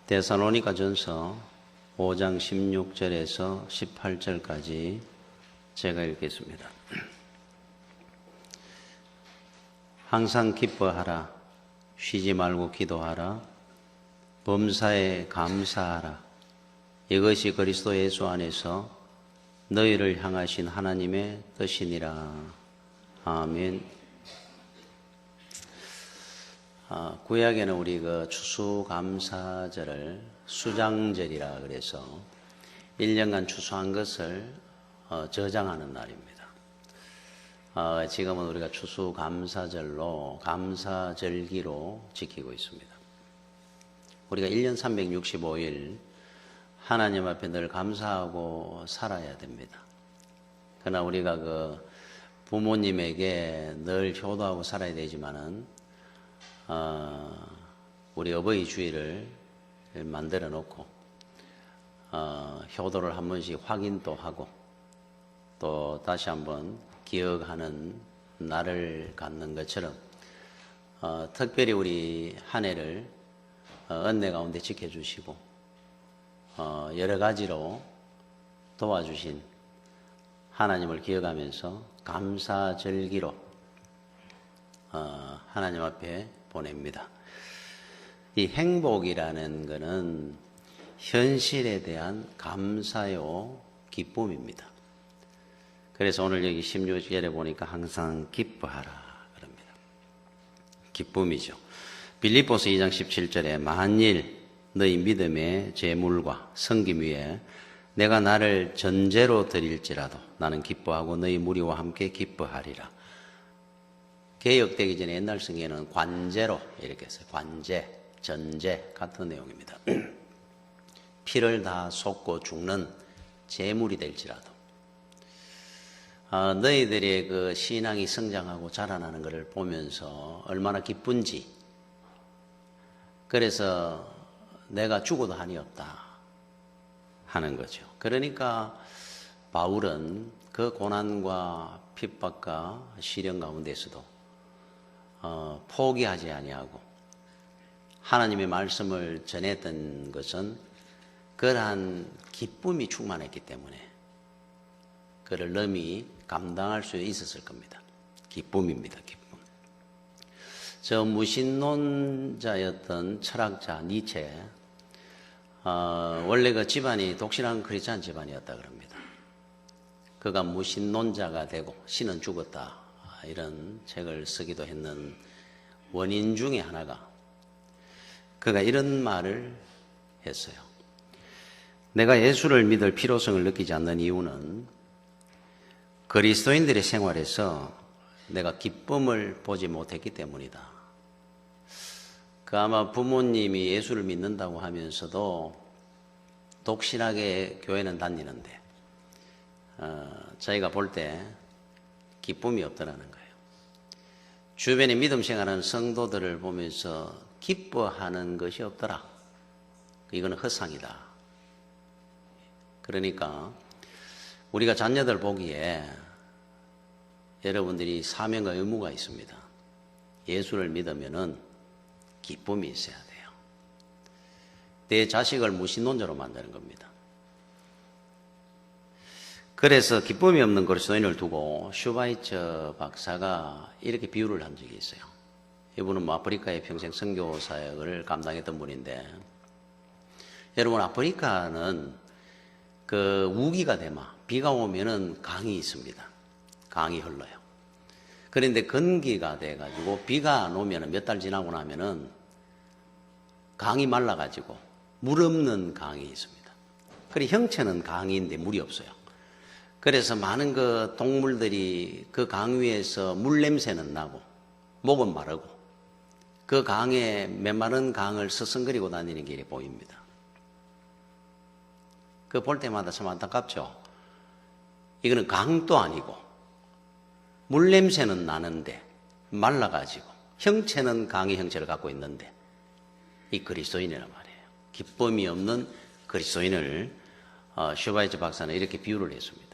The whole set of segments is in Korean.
데살로니가전서 5장 16절에서 18절까지 제가 읽겠습니다. 항상 기뻐하라. 쉬지 말고 기도하라. 범사에 감사하라. 이것이 그리스도 예수 안에서 너희를 향하신 하나님의 뜻이니라. 아멘. 구약에는 우리 그 추수감사절을 수장절이라 그래서 1년간 추수한 것을 저장하는 날입니다. 지금은 우리가 추수감사절로 감사절기로 지키고 있습니다. 우리가 1년 365일 하나님 앞에 늘 감사하고 살아야 됩니다. 그러나 우리가 그 부모님에게 늘 효도하고 살아야 되지만은 우리 어버이 주일을 만들어 놓고 효도를 한 번씩 확인도 하고 또 다시 한번 기억하는 날을 갖는 것처럼 특별히 우리 한 해를 은혜 가운데 지켜주시고 여러 가지로 도와주신 하나님을 기억하면서 감사절기로 하나님 앞에 보냅니다. 이 행복이라는 것은 현실에 대한 감사요 기쁨입니다. 그래서 오늘 여기 16절에 보니까 항상 기뻐하라 그럽니다. 기쁨이죠. 빌립보서 2장 17절에 만일 너희 믿음의 제물과 섬김 위에 내가 나를 전제로 드릴지라도 나는 기뻐하고 너희 무리와 함께 기뻐하리라. 개역되기 전에 옛날 성경에는 관제로 이렇게 했어요. 관제, 전제 같은 내용입니다. 피를 다 쏟고 죽는 제물이 될지라도 너희들의 그 신앙이 성장하고 자라나는 것을 보면서 얼마나 기쁜지, 그래서 내가 죽어도 한이 없다 하는 거죠. 그러니까 바울은 그 고난과 핍박과 시련 가운데서도 포기하지 아니하고 하나님의 말씀을 전했던 것은 그러한 기쁨이 충만했기 때문에 그를 넘이 감당할 수 있었을 겁니다. 기쁨입니다. 기쁨. 저 무신론자였던 철학자 니체, 원래 그 집안이 독실한 크리스찬 집안이었다 그럽니다. 그가 무신론자가 되고 신은 죽었다 이런 책을 쓰기도 했는 원인 중에 하나가 그가 이런 말을 했어요. 내가 예수를 믿을 필요성을 느끼지 않는 이유는 그리스도인들의 생활에서 내가 기쁨을 보지 못했기 때문이다. 그 아마 부모님이 예수를 믿는다고 하면서도 독실하게 교회는 다니는데 저희가 볼 때 기쁨이 없더라는 거예요. 주변에 믿음 생활하는 성도들을 보면서 기뻐하는 것이 없더라. 이거는 허상이다. 그러니까 우리가 자녀들 보기에 여러분들이 사명과 의무가 있습니다. 예수를 믿으면은 기쁨이 있어야 돼요. 내 자식을 무신론자로 만드는 겁니다. 그래서 기쁨이 없는 그리스도인을 두고 슈바이처 박사가 이렇게 비유를 한 적이 있어요. 이분은 뭐 아프리카에 평생 선교 사역을 감당했던 분인데, 여러분 아프리카는 그 우기가 되마 비가 오면은 강이 있습니다. 강이 흘러요. 그런데 건기가 돼가지고 비가 안 오면은 몇 달 지나고 나면은 강이 말라가지고 물 없는 강이 있습니다. 그리고 형체는 강인데 물이 없어요. 그래서 많은 그 동물들이 그 강 위에서 물 냄새는 나고 목은 마르고 그 강에 메마른 강을 서성거리고 다니는 게 보입니다. 그 볼 때마다 참 안타깝죠. 이거는 강도 아니고 물 냄새는 나는데 말라가지고 형체는 강의 형체를 갖고 있는데 이 그리스도인이란 말이에요. 기쁨이 없는 그리스도인을 슈바이처 박사는 이렇게 비유를 했습니다.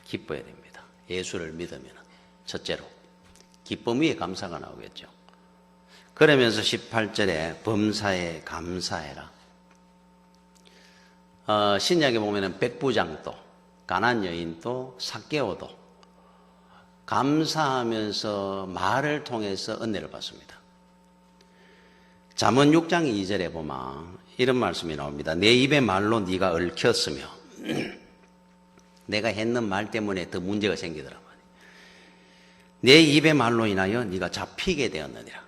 기뻐야 됩니다. 예수를 믿으면 첫째로 기쁨 위에 감사가 나오겠죠. 그러면서 18절에 범사에 감사해라. 신약에 보면은 백부장도, 가난 여인도, 삭개오도 감사하면서 말을 통해서 은혜를 받습니다. 잠언 6장 2절에 보면 이런 말씀이 나옵니다. 내 입의 말로 네가 얽혔으며 내가 했는 말 때문에 더 문제가 생기더라. 내 입의 말로 인하여 네가 잡히게 되었느니라.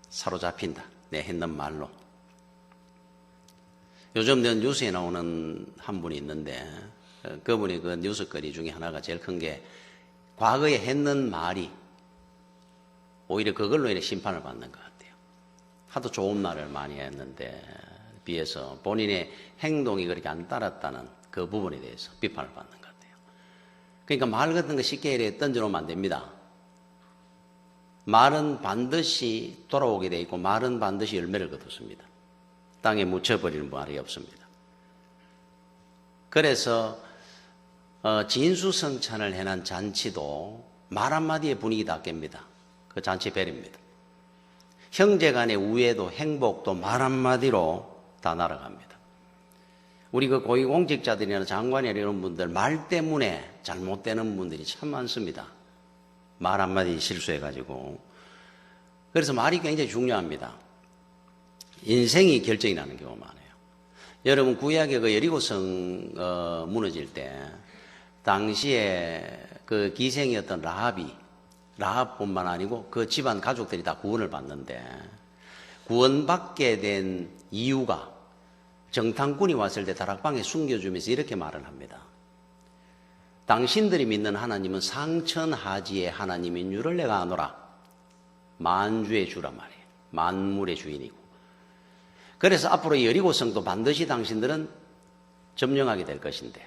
사로잡힌다. 내 했는 말로. 요즘 뉴스에 나오는 한 분이 있는데 그분이 그 뉴스거리 중에 하나가 제일 큰 게 과거에 했는 말이 오히려 그걸로 인해 심판을 받는 것 같아요. 하도 좋은 말을 많이 했는데 비해서 본인의 행동이 그렇게 안 따랐다는 그 부분에 대해서 비판을 받는 것 같아요. 그러니까 말 같은 거 쉽게 이렇게 던져놓으면 안 됩니다. 말은 반드시 돌아오게 돼 있고 말은 반드시 열매를 거두습니다. 땅에 묻혀버리는 말이 없습니다. 그래서 진수성찬을 해난 잔치도 말 한마디에 분위기 다 깹니다. 그 잔치 벨입니다. 형제간의 우애도 행복도 말 한마디로 다 날아갑니다. 우리 그 고위공직자들이나 장관이나 이런 분들 말 때문에 잘못되는 분들이 참 많습니다. 말 한마디 실수해가지고. 그래서 말이 굉장히 중요합니다. 인생이 결정이 나는 경우가 많아요. 여러분 구약의 그 여리고성 무너질 때 당시에 그 기생이었던 라합뿐만 아니고 그 집안 가족들이 다 구원을 받는데 구원받게 된 이유가 정탐꾼이 왔을 때 다락방에 숨겨주면서 이렇게 말을 합니다. 당신들이 믿는 하나님은 상천하지의 하나님인 줄을 내가 아노라. 만주의 주란 말이에요. 만물의 주인이고. 그래서 앞으로 여리고성도 반드시 당신들은 점령하게 될 것인데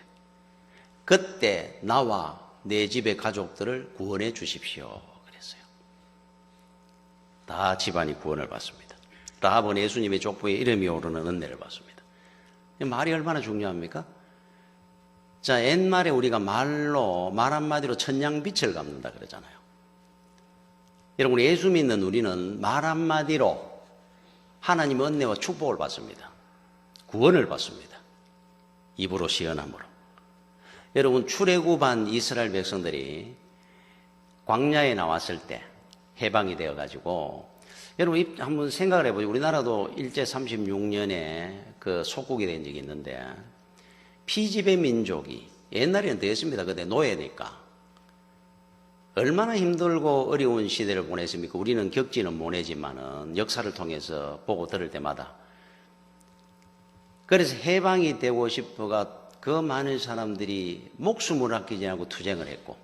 그때 나와 내 집의 가족들을 구원해 주십시오. 그랬어요. 다 집안이 구원을 받습니다. 라합은 예수님의 족보에 이름이 오르는 은혜를 받습니다. 말이 얼마나 중요합니까? 자, 옛말에 우리가 말 한마디로 천냥빛을 갚는다 그러잖아요. 여러분, 예수 믿는 우리는 말 한마디로 하나님의 은혜와 축복을 받습니다. 구원을 받습니다. 입으로 시원함으로. 여러분, 출애굽한 이스라엘 백성들이 광야에 나왔을 때 해방이 되어가지고 여러분 한번 생각을 해보죠. 우리나라도 일제 36년에 그 속국이 된 적이 있는데 피지배 민족이 옛날에는 되었습니다. 그때 노예니까. 얼마나 힘들고 어려운 시대를 보냈습니까? 우리는 겪지는 못하지만은 역사를 통해서 보고 들을 때마다. 그래서 해방이 되고 싶어가 그 많은 사람들이 목숨을 아끼지 않고 투쟁을 했고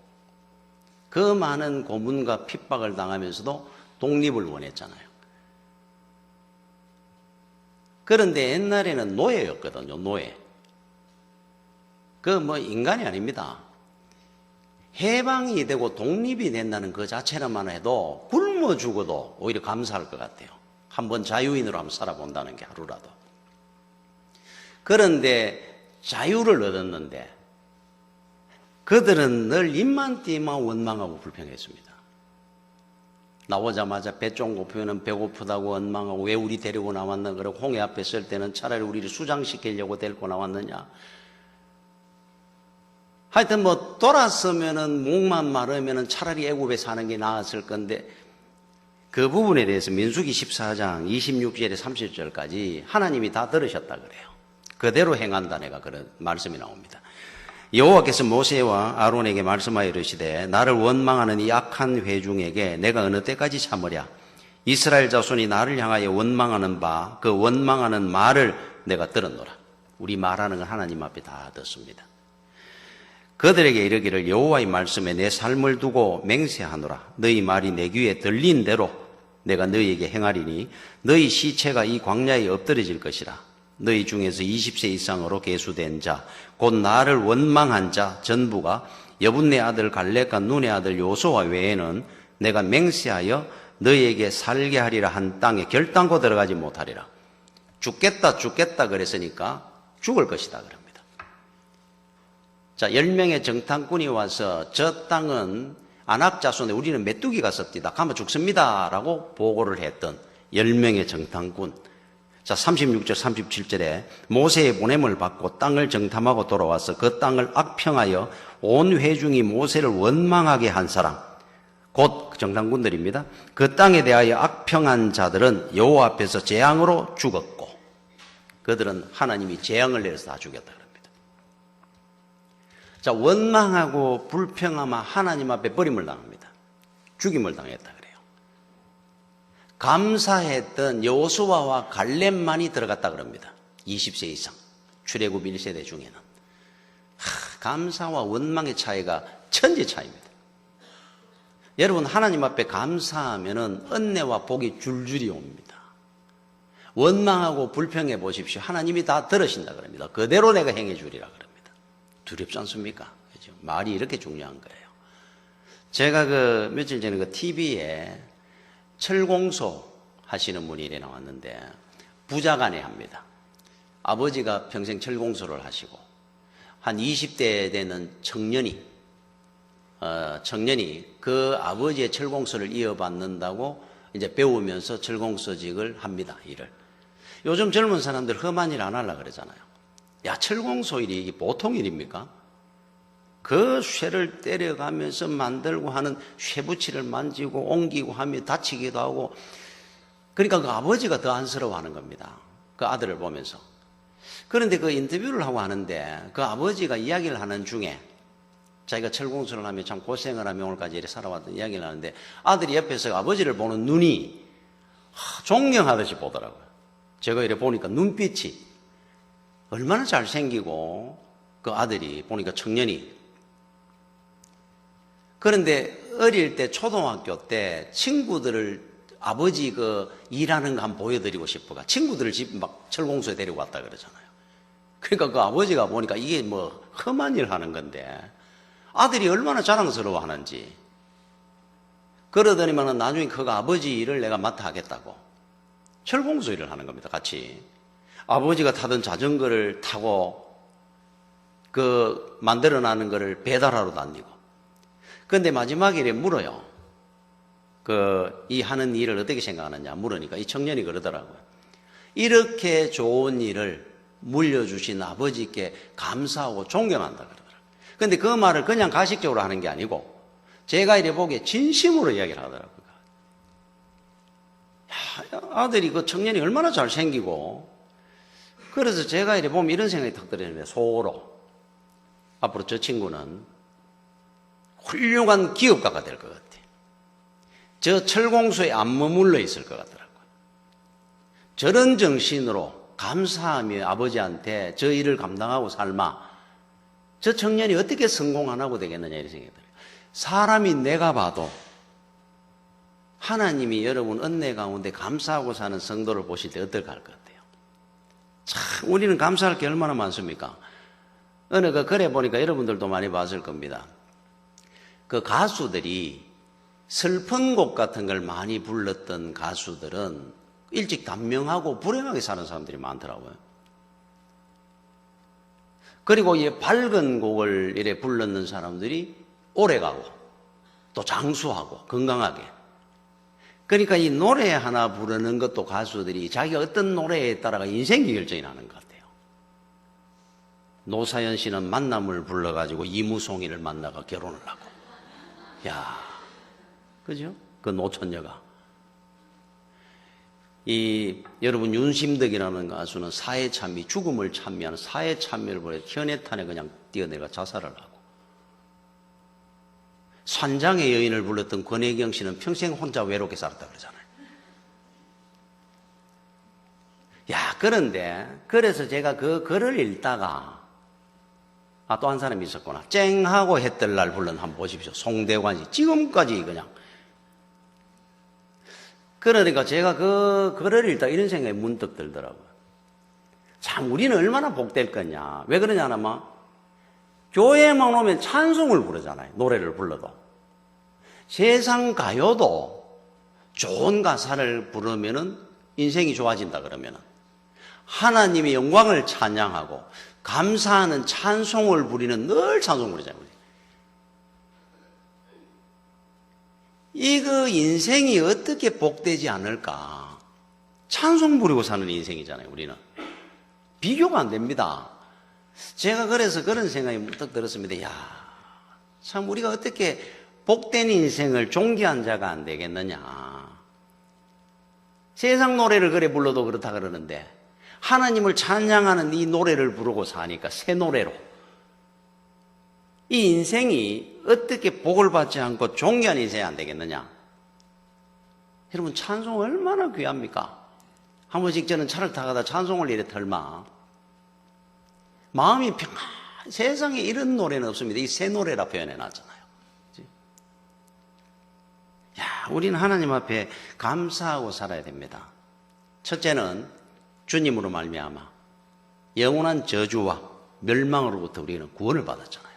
그 많은 고문과 핍박을 당하면서도 독립을 원했잖아요. 그런데 옛날에는 노예였거든요. 노예. 그 인간이 아닙니다. 해방이 되고 독립이 된다는 그 자체로만 해도 굶어 죽어도 오히려 감사할 것 같아요. 한번 자유인으로 한번 살아본다는 게 하루라도. 그런데 자유를 얻었는데 그들은 늘 입만 띄면 원망하고 불평했습니다. 나오자마자 배 좀 고프면 배고프다고 원망하고 왜 우리 데리고 나왔나 그러고 홍해 앞에 설 때는 차라리 우리를 수장시키려고 데리고 나왔느냐. 하여튼 돌아서면은 목만 마르면은 차라리 애굽에 사는 게 나았을 건데 그 부분에 대해서 민수기 14장 26절에 30절까지 하나님이 다 들으셨다 그래요. 그대로 행한다 내가 그런 말씀이 나옵니다. 여호와께서 모세와 아론에게 말씀하여 이르시되 나를 원망하는 이 악한 회중에게 내가 어느 때까지 참으랴. 이스라엘 자손이 나를 향하여 원망하는 바 그 원망하는 말을 내가 들었노라. 우리 말하는 건 하나님 앞에 다 듣습니다. 그들에게 이르기를 여호와의 말씀에 내 삶을 두고 맹세하노라. 너희 말이 내 귀에 들린 대로 내가 너희에게 행하리니 너희 시체가 이 광야에 엎드려질 것이라. 너희 중에서 20세 이상으로 계수된 자 곧 나를 원망한 자 전부가 여분네 아들 갈렙과 눈의 아들 요수아 외에는 내가 맹세하여 너희에게 살게 하리라 한 땅에 결단코 들어가지 못하리라. 죽겠다 그랬으니까 죽을 것이다 그럽니다. 자, 10명의 정탐꾼이 와서 저 땅은 아낙 자손에 우리는 메뚜기가 섭디다. 가면 죽습니다 라고 보고를 했던 10명의 정탐꾼. 자, 36절, 37절에 모세의 보냄을 받고 땅을 정탐하고 돌아와서 그 땅을 악평하여 온 회중이 모세를 원망하게 한 사람, 곧 정탐꾼들입니다. 그 땅에 대하여 악평한 자들은 여호와 앞에서 재앙으로 죽었고, 그들은 하나님이 재앙을 내려서 다 죽였다 그럽니다. 자, 원망하고 불평하면 하나님 앞에 버림을 당합니다. 죽임을 당했다 그래요. 감사했던 여호수아와 갈렙만이 들어갔다 그럽니다. 20세 이상 출애굽 1세대 중에는. 감사와 원망의 차이가 천지 차이입니다. 여러분, 하나님 앞에 감사하면은 은혜와 복이 줄줄이 옵니다. 원망하고 불평해 보십시오. 하나님이 다 들으신다 그럽니다. 그대로 내가 행해 주리라 그럽니다. 두렵지 않습니까? 그죠? 말이 이렇게 중요한 거예요. 제가 며칠 전에 TV에 철공소 하시는 분이 이래 나왔는데, 부자간에 합니다. 아버지가 평생 철공소를 하시고 한 20대 되는 청년이 그 아버지의 철공소를 이어받는다고 이제 배우면서 철공소직을 합니다. 일을. 요즘 젊은 사람들 험한 일 안 하려고 그러잖아요. 야, 철공소 일이 이게 보통 일입니까? 그 쇠를 때려가면서 만들고 하는 쇠붙이를 만지고 옮기고 하며 다치기도 하고, 그러니까 그 아버지가 더 안쓰러워하는 겁니다. 그 아들을 보면서. 그런데 그 인터뷰를 하고 하는데 그 아버지가 이야기를 하는 중에 자기가 철공소를 하며 참 고생을 하며 오늘까지 이렇게 살아왔던 이야기를 하는데, 아들이 옆에서 아버지를 보는 눈이 존경하듯이 보더라고요. 제가 이렇게 보니까 눈빛이 얼마나 잘생기고, 그 아들이 보니까 청년이. 그런데 어릴 때 초등학교 때 친구들을 아버지 일하는 거 한번 보여드리고 싶어가 친구들을 집 막 철공소에 데리고 왔다 그러잖아요. 그러니까 그 아버지가 보니까 이게 험한 일 하는 건데 아들이 얼마나 자랑스러워 하는지. 그러더니만은 나중에 그 아버지 일을 내가 맡아 하겠다고 철공소 일을 하는 겁니다. 같이. 아버지가 타던 자전거를 타고 만들어 놔는 거를 배달하러 다니고. 그런데 마지막에 이렇게 물어요. 이 하는 일을 어떻게 생각하느냐 물으니까 이 청년이 그러더라고요. 이렇게 좋은 일을 물려주신 아버지께 감사하고 존경한다 그러더라고요. 그런데 그 말을 그냥 가식적으로 하는 게 아니고 제가 이래 보기에 진심으로 이야기를 하더라고요. 야, 아들이 그 청년이 얼마나 잘생기고. 그래서 제가 이래 보면 이런 생각이 탁 들었는데, 속으로 앞으로 저 친구는 훌륭한 기업가가 될 것 같아요. 저 철공소에 안 머물러 있을 것 같더라고요. 저런 정신으로 감사하며 아버지한테 저 일을 감당하고 삶아 저 청년이 어떻게 성공 안 하고 되겠느냐 이런 생각이 들어요. 사람이 내가 봐도 하나님이 여러분 은혜 가운데 감사하고 사는 성도를 보실 때 어떨까 할 것 같아요. 참 우리는 감사할 게 얼마나 많습니까? 어느 글에 보니까 여러분들도 많이 봤을 겁니다. 그 가수들이 슬픈 곡 같은 걸 많이 불렀던 가수들은 일찍 단명하고 불행하게 사는 사람들이 많더라고요. 그리고 이 밝은 곡을 이래 불렀는 사람들이 오래가고 또 장수하고 건강하게. 그러니까 이 노래 하나 부르는 것도 가수들이 자기가 어떤 노래에 따라가 인생이 결정이 나는 것 같아요. 노사연 씨는 만남을 불러가지고 이무송이를 만나가 결혼을 하고. 야, 그죠? 그 노처녀가. 여러분 윤심덕이라는 가수는 사회 참여, 죽음을 참여하는 사회 참여를 보여 현해탄에 그냥 뛰어내려 자살을 하고. 산장의 여인을 불렀던 권혜경 씨는 평생 혼자 외롭게 살았다 그러잖아요. 야, 그래서 제가 그 글을 읽다가 또 한 사람이 있었구나. 쨍하고 했던 날 불른 한번 보십시오. 송대관 씨. 지금까지 그냥. 그러니까 제가 그 글을 읽다 이런 생각이 문득 들더라고요. 참 우리는 얼마나 복될 거냐. 왜 그러냐 하면 교회에만 오면 찬송을 부르잖아요. 노래를 불러도. 세상 가요도 좋은 가사를 부르면은 인생이 좋아진다 그러면은 하나님의 영광을 찬양하고 감사하는 찬송을 부리는 늘 찬송 부르잖아요. 이거 인생이 어떻게 복되지 않을까 찬송 부리고 사는 인생이잖아요, 우리는. 비교가 안 됩니다. 제가 그래서 그런 생각이 문득 들었습니다. 야, 참 우리가 어떻게 복된 인생을 존귀한 자가 안 되겠느냐. 세상 노래를 그래 불러도 그렇다 그러는데 하나님을 찬양하는 이 노래를 부르고 사니까 새 노래로 이 인생이 어떻게 복을 받지 않고 존귀한 인생이 안 되겠느냐. 여러분, 찬송 얼마나 귀합니까? 한 번씩 저는 차를 타가다 찬송을 이래 털마 마음이 세상에 이런 노래는 없습니다. 이 새 노래라 표현해 놨잖아요. 야, 우리는 하나님 앞에 감사하고 살아야 됩니다. 첫째는 주님으로 말미암아 영원한 저주와 멸망으로부터 우리는 구원을 받았잖아요.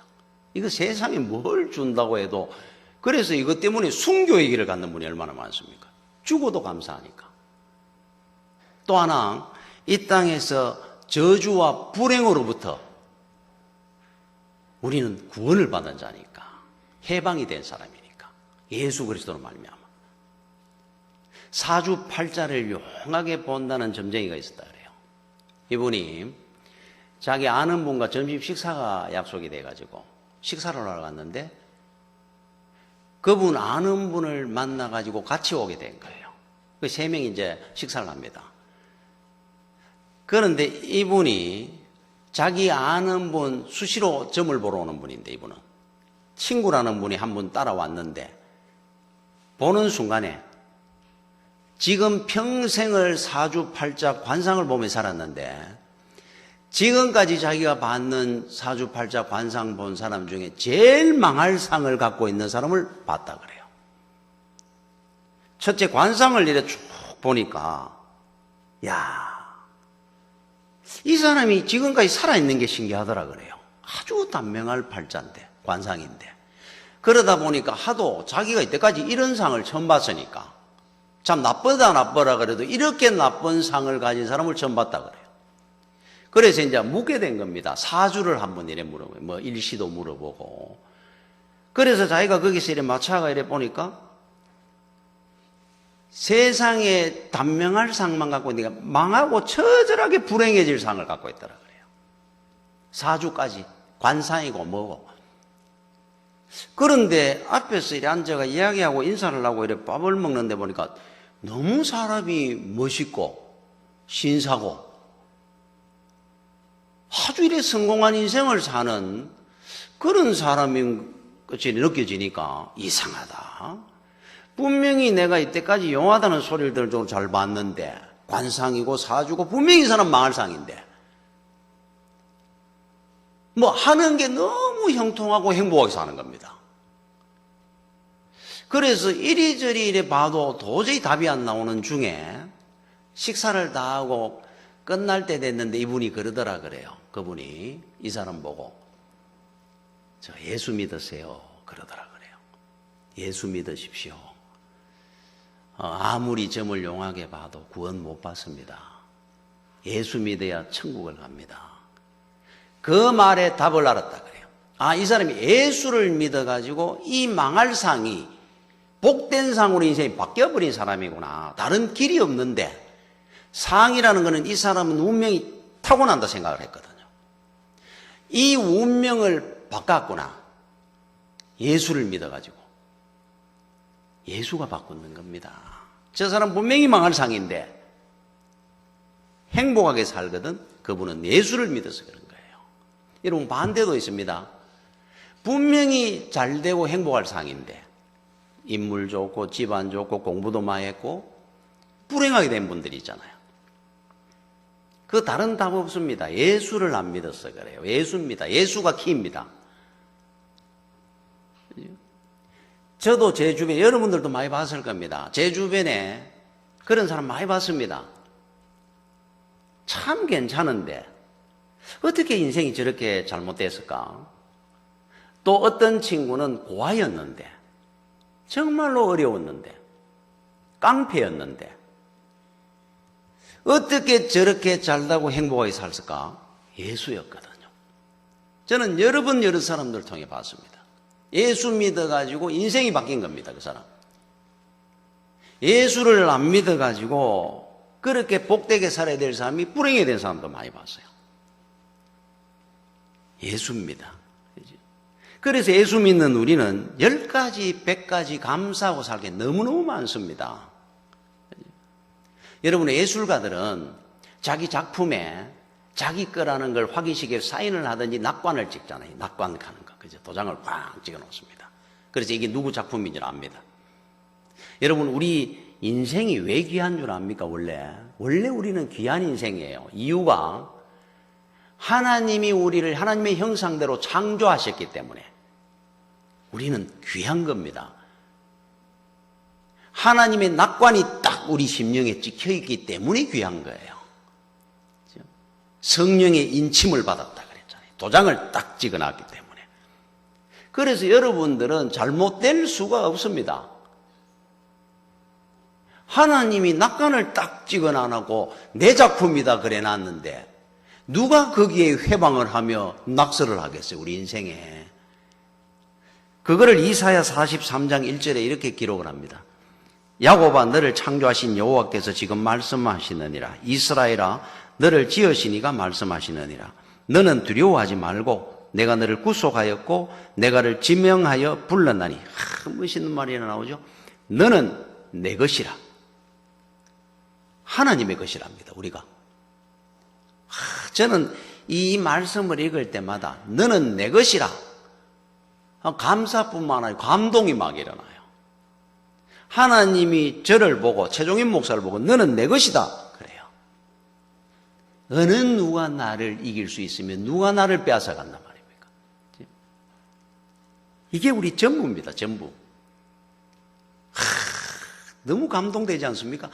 이거 세상에 뭘 준다고 해도, 그래서 이것 때문에 순교의 길을 갖는 분이 얼마나 많습니까? 죽어도 감사하니까. 또 하나, 이 땅에서 저주와 불행으로부터 우리는 구원을 받은 자니까, 해방이 된 사람이니까, 예수 그리스도로 말미암아 사주팔자를 용하게 본다는 점쟁이가 있었다 그래요. 이분이 자기 아는 분과 점심 식사가 약속이 돼가지고 식사를 하러 갔는데 그분 아는 분을 만나가지고 같이 오게 된 거예요. 그 세 명이 이제 식사를 합니다. 그런데 이분이 자기 아는 분, 수시로 점을 보러 오는 분인데, 이분은 친구라는 분이 한 분 따라왔는데 보는 순간에 지금 평생을 사주팔자 관상을 보며 살았는데 지금까지 자기가 받는 사주팔자 관상 본 사람 중에 제일 망할 상을 갖고 있는 사람을 봤다 그래요. 첫째, 관상을 이렇게 쭉 보니까 야, 이 사람이 지금까지 살아있는 게 신기하더라 그래요. 아주 단명할 팔자인데, 관상인데. 그러다 보니까 하도 자기가 이때까지 이런 상을 처음 봤으니까 참 나쁘다 그래도 이렇게 나쁜 상을 가진 사람을 처음 봤다 그래요. 그래서 이제 묻게 된 겁니다. 사주를 한번 이래 물어보고, 뭐 일시도 물어보고. 그래서 자기가 거기서 이래 마차가 이래 보니까 세상에 단명할 상만 갖고 있으니까 망하고 처절하게 불행해질 상을 갖고 있더라 그래요. 사주까지 관상이고 뭐고. 그런데 앞에서 이래 앉아가 이야기하고 인사를 하고 이래 밥을 먹는데 보니까 너무 사람이 멋있고 신사고 아주 이래 성공한 인생을 사는 그런 사람인 것이 느껴지니까 이상하다. 분명히 내가 이때까지 용하다는 소리를 좀 잘 봤는데, 관상이고 사주고 분명히 이 사람 망할 상인데 뭐 하는 게 너무 형통하고 행복하게 사는 겁니다. 그래서 이리저리 이래 봐도 도저히 답이 안 나오는 중에 식사를 다 하고 끝날 때 됐는데 이분이 그러더라 그래요. 그분이 이 사람 보고 저 예수 믿으세요 그러더라 그래요. 예수 믿으십시오. 아무리 점을 용하게 봐도 구원 못 받습니다. 예수 믿어야 천국을 갑니다. 그 말에 답을 알았다 그래요. 아, 이 사람이 예수를 믿어가지고 이 망할 상이 복된 상으로 인생이 바뀌어버린 사람이구나. 다른 길이 없는데 상이라는 것은 이 사람은 운명이 타고난다 생각을 했거든요. 이 운명을 바꿨구나. 예수를 믿어가지고 예수가 바꾸는 겁니다. 저 사람 분명히 망할 상인데 행복하게 살거든. 그분은 예수를 믿어서 그런 거예요. 여러분, 반대도 있습니다. 분명히 잘되고 행복할 상인데 인물 좋고 집안 좋고 공부도 많이 했고 불행하게 된 분들이 있잖아요. 그 다른 답 없습니다. 예수를 안 믿어서 그래요. 예수입니다. 예수가 키입니다. 저도 제 주변에, 여러분들도 많이 봤을 겁니다. 제 주변에 그런 사람 많이 봤습니다. 참 괜찮은데 어떻게 인생이 저렇게 잘못됐을까? 또 어떤 친구는 고아였는데, 정말로 어려웠는데, 깡패였는데 어떻게 저렇게 잘나고 행복하게 살았을까? 예수였거든요. 저는 여러 번 여러 사람들 통해 봤습니다. 예수 믿어가지고 인생이 바뀐 겁니다. 그 사람. 예수를 안 믿어가지고 그렇게 복되게 살아야 될 사람이 불행하게 된 사람도 많이 봤어요. 예수입니다. 그래서 예수 믿는 우리는 10가지, 100가지 감사하고 살게 너무너무 많습니다. 여러분, 예술가들은 자기 작품에 자기 거라는 걸 확인시키고 사인을 하든지 낙관을 찍잖아요. 낙관하는 거. 그죠? 도장을 꽉 찍어 놓습니다. 그래서 이게 누구 작품인 줄 압니다. 여러분, 우리 인생이 왜 귀한 줄 압니까? 원래 우리는 귀한 인생이에요. 이유가 하나님이 우리를 하나님의 형상대로 창조하셨기 때문에 우리는 귀한 겁니다. 하나님의 낙관이 딱 우리 심령에 찍혀 있기 때문에 귀한 거예요. 성령의 인침을 받았다 그랬잖아요. 도장을 딱 찍어놨기 때문에. 그래서 여러분들은 잘못될 수가 없습니다. 하나님이 낙관을 딱 찍어놔놓고 내 작품이다 그래 놨는데 누가 거기에 회방을 하며 낙서를 하겠어요, 우리 인생에. 그거를 이사야 43장 1절에 이렇게 기록을 합니다. 야곱아, 너를 창조하신 여호와께서 지금 말씀하시느니라. 이스라엘아, 너를 지으시니가 말씀하시느니라. 너는 두려워하지 말고 내가 너를 구속하였고 내가 너를 지명하여 불렀나니. 멋있는 말이 나오죠. 너는 내 것이라. 하나님의 것이랍니다, 우리가. 저는 이 말씀을 읽을 때마다 너는 내 것이라. 감사뿐만 아니라 감동이 막 일어나요. 하나님이 저를 보고, 최종인 목사를 보고 너는 내 것이다 그래요. 어느 누가 나를 이길 수 있으면 누가 나를 빼앗아간단 말입니까? 이게 우리 전부입니다, 전부. 너무 감동되지 않습니까?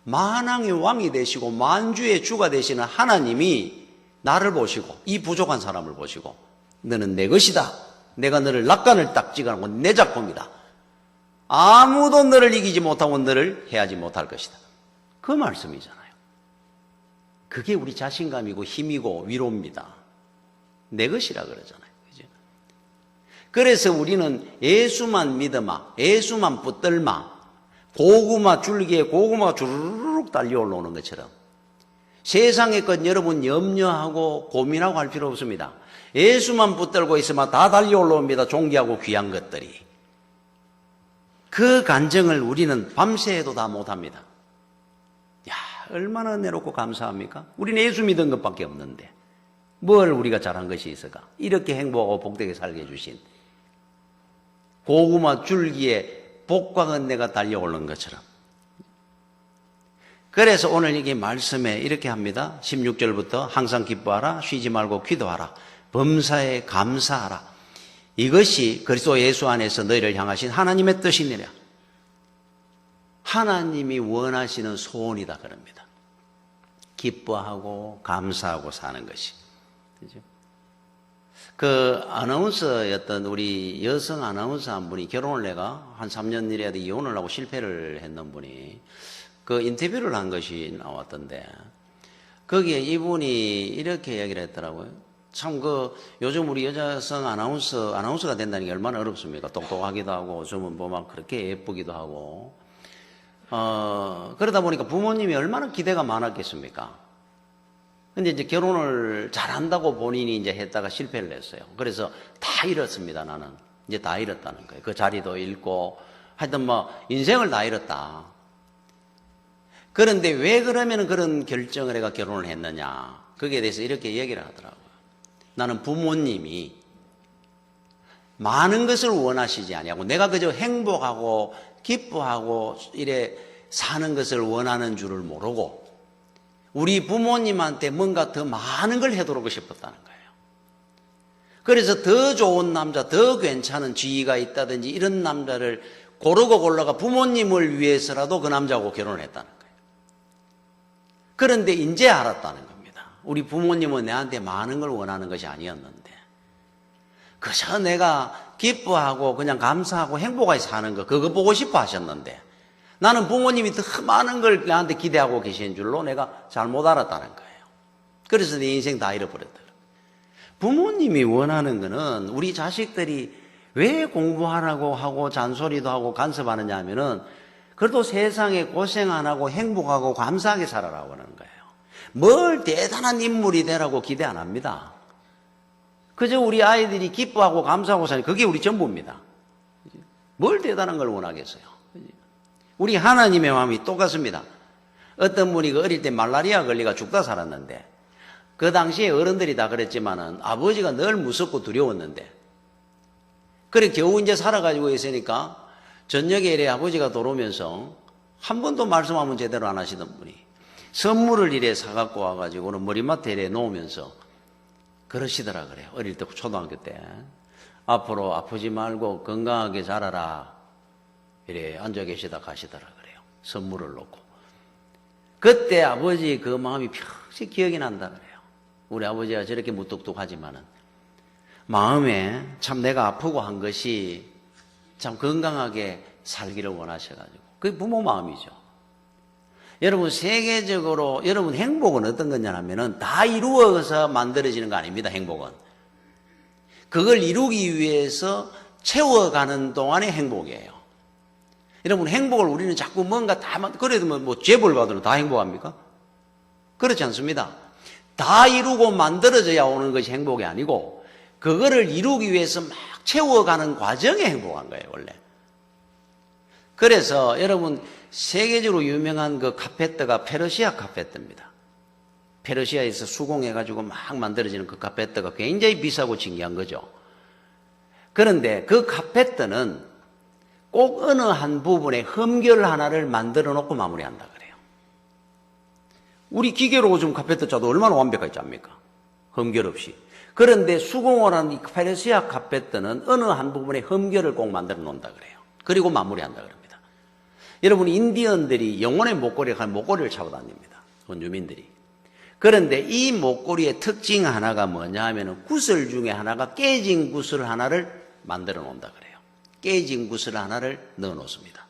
만왕의 왕이 되시고 만주의 주가 되시는 하나님이 나를 보시고 이 부족한 사람을 보시고 너는 내 것이다. 내가 너를 낙관을 딱 찍어놓고 내 작품이다. 아무도 너를 이기지 못하고 너를 해하지 못할 것이다. 그 말씀이잖아요. 그게 우리 자신감이고 힘이고 위로입니다. 내 것이라 그러잖아요. 그죠? 그래서 우리는 예수만 믿어마, 예수만 붙들마, 고구마 줄기에 고구마가 주르륵 달려 올라오는 것처럼 세상의 것 여러분 염려하고 고민하고 할 필요 없습니다. 예수만 붙들고 있으면 다 달려 올라옵니다. 존귀하고 귀한 것들이. 그 간증을 우리는 밤새도 다 못합니다. 야, 얼마나 내놓고 감사합니까? 우리는 예수 믿은 것밖에 없는데 뭘 우리가 잘한 것이 있을까? 이렇게 행복하고 복되게 살게 해주신 고구마 줄기에 복과 은혜가 달려오는 것처럼. 그래서 오늘 이게 말씀에 이렇게 합니다. 16절부터 항상 기뻐하라, 쉬지 말고 기도하라, 범사에 감사하라. 이것이 그리스도 예수 안에서 너희를 향하신 하나님의 뜻이니라. 하나님이 원하시는 소원이다 그럽니다. 기뻐하고 감사하고 사는 것이. 그죠? 그 아나운서였던 우리 여성 아나운서 한 분이 결혼을 내가 한 3년 일해야 돼 이혼을 하고 실패를 했는 분이 그 인터뷰를 한 것이 나왔던데 거기에 이분이 이렇게 얘기를 했더라고요. 참 요즘 우리 여자성 아나운서가 된다는 게 얼마나 어렵습니까? 똑똑하기도 하고 요즘은 뭐 막 그렇게 예쁘기도 하고 그러다 보니까 부모님이 얼마나 기대가 많았겠습니까? 근데 이제 결혼을 잘한다고 본인이 이제 했다가 실패를 했어요. 그래서 다 잃었습니다, 나는. 이제 다 잃었다는 거예요. 그 자리도 잃고, 하여튼 뭐, 인생을 다 잃었다. 그런데 왜 그러면 그런 결정을 해가 결혼을 했느냐. 거기에 대해서 이렇게 얘기를 하더라고요. 나는 부모님이 많은 것을 원하시지 아니하고, 내가 그저 행복하고, 기뻐하고, 이래 사는 것을 원하는 줄을 모르고, 우리 부모님한테 뭔가 더 많은 걸 해도록 싶었다는 거예요. 그래서 더 좋은 남자, 더 괜찮은 지위가 있다든지 이런 남자를 고르고 골라가 부모님을 위해서라도 그 남자하고 결혼을 했다는 거예요. 그런데 이제 알았다는 겁니다. 우리 부모님은 내한테 많은 걸 원하는 것이 아니었는데 그저 내가 기뻐하고 그냥 감사하고 행복하게 사는 거 그거 보고 싶어 하셨는데 나는 부모님이 더 많은 걸 나한테 기대하고 계신 줄로 내가 잘못 알았다는 거예요. 그래서 내 인생 다 잃어버렸더라고요. 부모님이 원하는 거는 우리 자식들이 왜 공부하라고 하고 잔소리도 하고 간섭하느냐 하면은 그래도 세상에 고생 안 하고 행복하고 감사하게 살아라고 하는 거예요. 뭘 대단한 인물이 되라고 기대 안 합니다. 그저 우리 아이들이 기뻐하고 감사하고 사는 그게 우리 전부입니다. 뭘 대단한 걸 원하겠어요. 우리 하나님의 마음이 똑같습니다. 어떤 분이 어릴 때 말라리아 걸리가 죽다 살았는데 그 당시에 어른들이 다 그랬지만은 아버지가 늘 무섭고 두려웠는데 그래 겨우 이제 살아가지고 있으니까 저녁에 이래 아버지가 돌아오면서 한 번도 말씀하면 제대로 안 하시던 분이 선물을 이래 사갖고 와가지고는 머리맡에 이래 놓으면서 그러시더라 그래요. 어릴 때 초등학교 때 앞으로 아프지 말고 건강하게 자라라 이래 앉아 계시다 가시더라 그래요. 선물을 놓고 그때 아버지 그 마음이 평생 기억이 난다 그래요. 우리 아버지가 저렇게 무뚝뚝하지만은 마음에 참 내가 아프고 한 것이 참 건강하게 살기를 원하셔가지고 그게 부모 마음이죠. 여러분 세계적으로 여러분 행복은 어떤 거냐면은 다 이루어서 만들어지는 거 아닙니다. 행복은 그걸 이루기 위해서 채워가는 동안의 행복이에요. 여러분 행복을 우리는 자꾸 뭔가 다 그래도 뭐 죄벌 받으면 다 행복합니까? 그렇지 않습니다. 다 이루고 만들어져야 오는 것이 행복이 아니고 그거를 이루기 위해서 막 채워가는 과정에 행복한 거예요, 원래. 그래서 여러분 세계적으로 유명한 그 카페트가 페르시아 카페트입니다. 페르시아에서 수공해가지고 막 만들어지는 그 카페트가 굉장히 비싸고 진귀한 거죠. 그런데 그 카페트는 꼭 어느 한 부분에 흠결 하나를 만들어 놓고 마무리한다 그래요. 우리 기계로 요즘 카페트 짜도 얼마나 완벽하지 않습니까? 흠결 없이. 그런데 수공을 한 이 페르시아 카페트는 어느 한 부분에 흠결을 꼭 만들어 놓는다 그래요. 그리고 마무리한다 그럽니다. 여러분 인디언들이 영혼의 목걸이를 한 목걸이를 차고 다닙니다. 원주민들이. 그런데 이 목걸이의 특징 하나가 뭐냐 하면은 구슬 중에 하나가 깨진 구슬 하나를 만들어 놓는다 그래요. 깨진 구슬 하나를 넣어 놓습니다.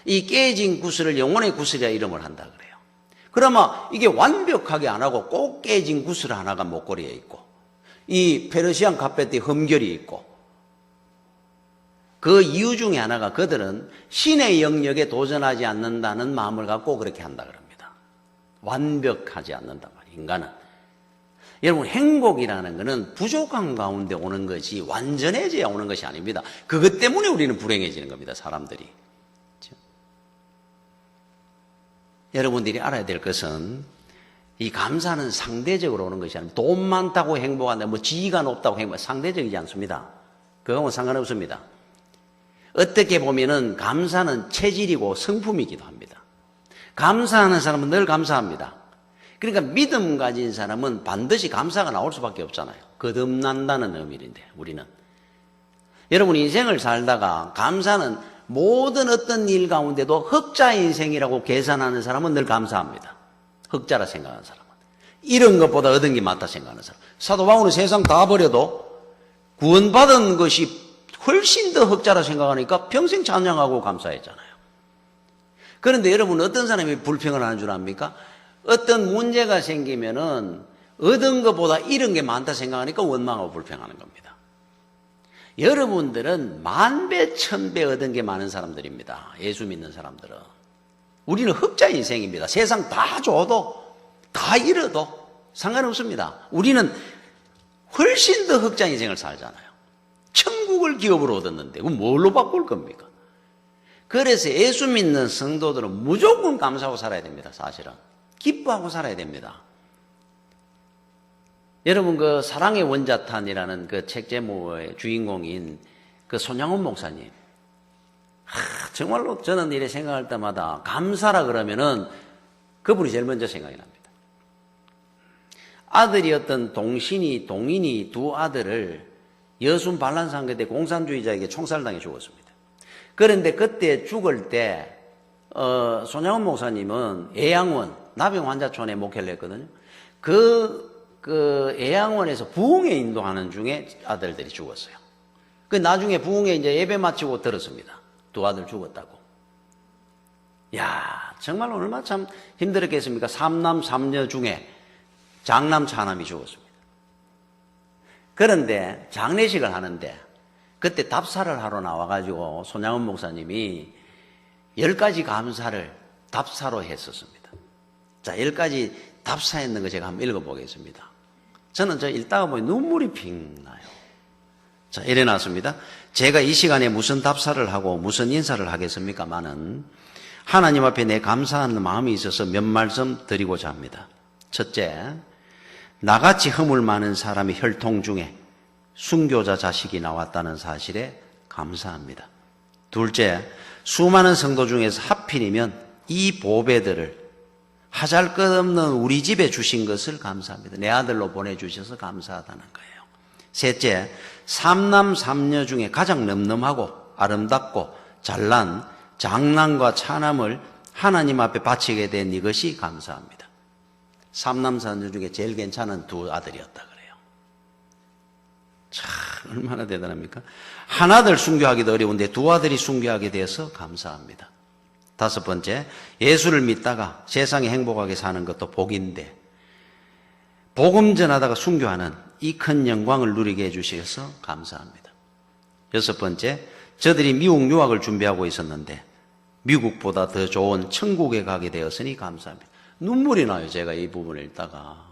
이 깨진 구슬을 영혼의 구슬이라 이름을 한다 그래요. 그러면 이게 완벽하게 안 하고 꼭 깨진 구슬 하나가 목걸이에 있고 이 페르시안 카페트에 흠결이 있고 그 이유 중에 하나가 그들은 신의 영역에 도전하지 않는다는 마음을 갖고 그렇게 한다 그럽니다. 완벽하지 않는단 말이에요. 인간은. 여러분 행복이라는 것은 부족한 가운데 오는 것이 완전해져야 오는 것이 아닙니다. 그것 때문에 우리는 불행해지는 겁니다. 사람들이. 그렇죠? 여러분들이 알아야 될 것은 이 감사는 상대적으로 오는 것이 아닙니다. 돈 많다고 행복한다, 뭐 지위가 높다고 행복한다, 상대적이지 않습니다. 그거하고는 상관없습니다. 어떻게 보면은 감사는 체질이고 성품이기도 합니다. 감사하는 사람은 늘 감사합니다. 그러니까 믿음 가진 사람은 반드시 감사가 나올 수밖에 없잖아요. 거듭난다는 의미인데 우리는. 여러분 인생을 살다가 감사는 모든 어떤 일 가운데도 흑자 인생이라고 계산하는 사람은 늘 감사합니다. 흑자라 생각하는 사람은. 이런 것보다 얻은 게 많다 생각하는 사람. 사도 바울은 세상 다 버려도 구원받은 것이 훨씬 더 흑자라 생각하니까 평생 찬양하고 감사했잖아요. 그런데 여러분 어떤 사람이 불평을 하는 줄 압니까? 어떤 문제가 생기면은 얻은 것보다 잃은 게 많다 생각하니까 원망하고 불평하는 겁니다. 여러분들은 만배 천배 얻은 게 많은 사람들입니다. 예수 믿는 사람들은. 우리는 흑자 인생입니다. 세상 다 줘도 다 잃어도 상관없습니다. 우리는 훨씬 더 흑자 인생을 살잖아요. 천국을 기업으로 얻었는데 그럼 뭘로 바꿀 겁니까? 그래서 예수 믿는 성도들은 무조건 감사하고 살아야 됩니다. 사실은. 기뻐하고 살아야 됩니다. 여러분 그 사랑의 원자탄이라는 그 책 제목의 주인공인 그 손양원 목사님, 정말로 저는 이래 생각할 때마다 감사라 그러면은 그분이 제일 먼저 생각이 납니다. 아들이었던 동인이 두 아들을 여순 반란상계 때 공산주의자에게 총살당해 죽었습니다. 그런데 그때 죽을 때 손양원 목사님은 애양원 나병 환자촌에 목회를 했거든요. 그 애양원에서 부흥회 인도하는 중에 아들들이 죽었어요. 그 나중에 부흥회 이제 예배 마치고 들었습니다. 두 아들 죽었다고. 야, 정말 얼마나 참 힘들었겠습니까? 삼남 삼녀 중에 장남 차남이 죽었습니다. 그런데 장례식을 하는데 그때 답사를 하러 나와가지고 손양원 목사님이 10가지 감사를 답사로 했었습니다. 자, 10가지 답사했는 거 제가 한번 읽어보겠습니다. 저는 읽다가 보니 눈물이 핑 나요. 자, 이래 놨습니다. 제가 이 시간에 무슨 답사를 하고 무슨 인사를 하겠습니까마는 하나님 앞에 내 감사하는 마음이 있어서 몇 말씀 드리고자 합니다. 첫째, 나같이 허물 많은 사람의 혈통 중에 순교자 자식이 나왔다는 사실에 감사합니다. 둘째, 수많은 성도 중에서 하필이면 이 보배들을 하잘것없는 우리 집에 주신 것을 감사합니다. 내 아들로 보내주셔서 감사하다는 거예요. 셋째, 삼남 삼녀 중에 가장 늠름하고 아름답고 잘난 장남과 차남을 하나님 앞에 바치게 된 이것이 감사합니다. 삼남 삼녀 중에 제일 괜찮은 두 아들이었다 그래요. 참 얼마나 대단합니까? 한 아들 순교하기도 어려운데 두 아들이 순교하게 돼서 감사합니다. 다섯 번째, 예수를 믿다가 세상에 행복하게 사는 것도 복인데 복음 전하다가 순교하는 이 큰 영광을 누리게 해주셔서 감사합니다. 여섯 번째, 저들이 미국 유학을 준비하고 있었는데 미국보다 더 좋은 천국에 가게 되었으니 감사합니다. 눈물이 나요, 제가 이 부분을 읽다가.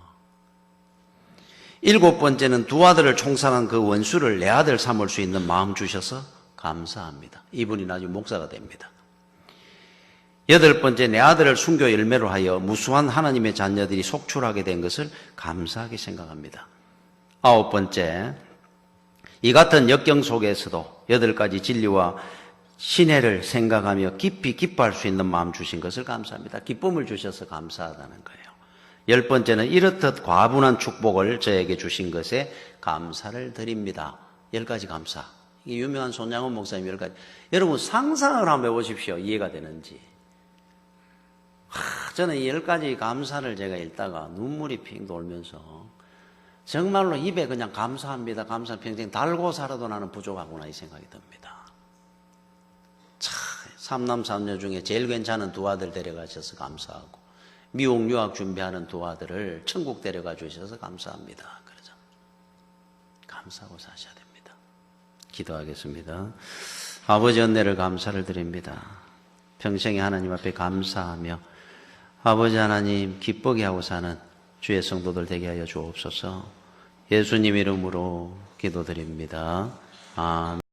일곱 번째는 두 아들을 총살한 그 원수를 내 아들 삼을 수 있는 마음 주셔서 감사합니다. 이분이 나중에 목사가 됩니다. 여덟 번째, 내 아들을 순교 열매로 하여 무수한 하나님의 자녀들이 속출하게 된 것을 감사하게 생각합니다. 아홉 번째, 이 같은 역경 속에서도 8가지 진리와 신혜를 생각하며 깊이 기뻐할 수 있는 마음 주신 것을 감사합니다. 기쁨을 주셔서 감사하다는 거예요. 열 번째는 이렇듯 과분한 축복을 저에게 주신 것에 감사를 드립니다. 10가지 감사. 이게 유명한 손양원 목사님 10가지. 여러분 상상을 한번 해보십시오. 이해가 되는지. 저는 이 10가지 감사를 제가 읽다가 눈물이 핑 돌면서 정말로 입에 그냥 감사합니다. 감사 평생 달고 살아도 나는 부족하구나 이 생각이 듭니다. 참, 삼남 삼녀 중에 제일 괜찮은 두 아들 데려가셔서 감사하고 미국 유학 준비하는 두 아들을 천국 데려가 주셔서 감사합니다. 그러죠. 감사하고 사셔야 됩니다. 기도하겠습니다. 아버지 은혜를 감사를 드립니다. 평생에 하나님 앞에 감사하며 아버지 하나님 기쁘게 하고 사는 주의 성도들 되게 하여 주옵소서. 예수님 이름으로 기도드립니다. 아멘.